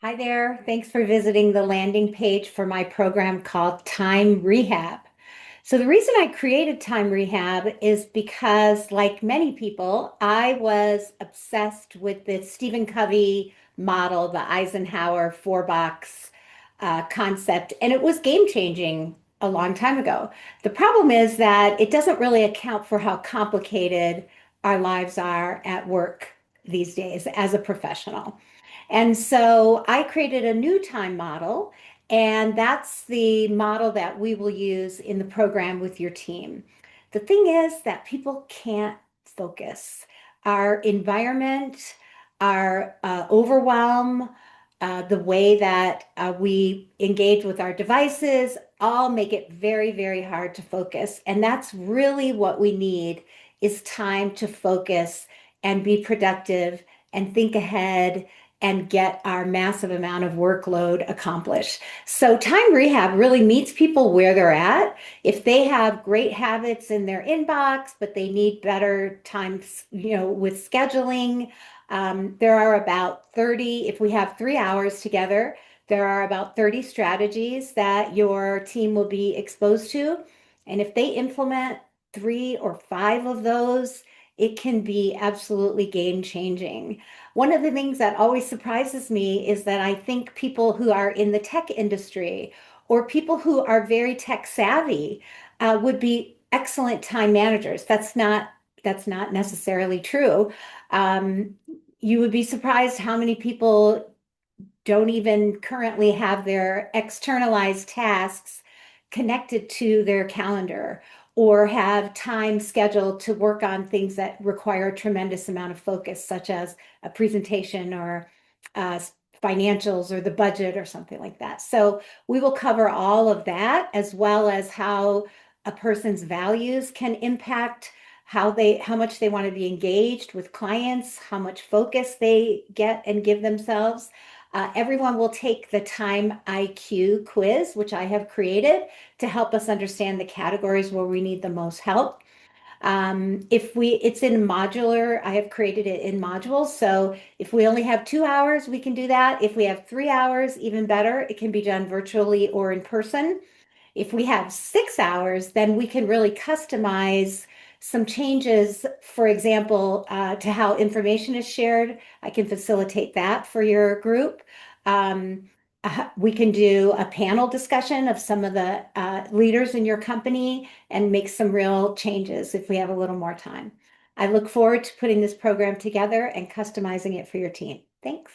Hi there. Thanks for visiting the landing page for my program called Time Rehab. So, the reason I created Time Rehab is because, like many people, I was obsessed with the Stephen Covey model, the Eisenhower four-box concept, and it was game-changing a long time ago. The problem is that it doesn't really account for how complicated our lives are at work these days as a professional. And so I created a new time model, and that's the model that we will use in the program with your team. The thing is that people can't focus. Our environment, our overwhelm, the way that we engage with our devices all make it very, very hard to focus. And that's really what we need is time to focus and be productive and think ahead and get our massive amount of workload accomplished. So time rehab really meets people where they're at. If they have great habits in their inbox, but they need better times, with scheduling, there are about 30, if we have 3 hours together, there are about 30 strategies that your team will be exposed to. And if they implement 3 or 5 of those, it can be absolutely game changing. One of the things that always surprises me is that I think people who are in the tech industry or people who are very tech savvy would be excellent time managers. That's not necessarily true. Um, you would be surprised how many people don't even currently have their externalized tasks connected to their calendar or have time scheduled to work on things that require a tremendous amount of focus, such as a presentation or uh, financials or the budget or something like that. So we will cover all of that as well as how a person's values can impact how much they want to be engaged with clients, how much focus they get and give themselves. Everyone will take the Time IQ quiz, which I have created to help us understand the categories where we need the most help. It's in modular, I have created it in modules. So if we only have 2 hours, we can do that. If we have 3 hours, even better, it can be done virtually or in person. If we have 6 hours, then we can really customize some changes, for example, to how information is shared. I can facilitate that for your group. Um, we can do a panel discussion of some of the leaders in your company and make some real changes if we have a little more time. I look forward to putting this program together and customizing it for your team. Thanks.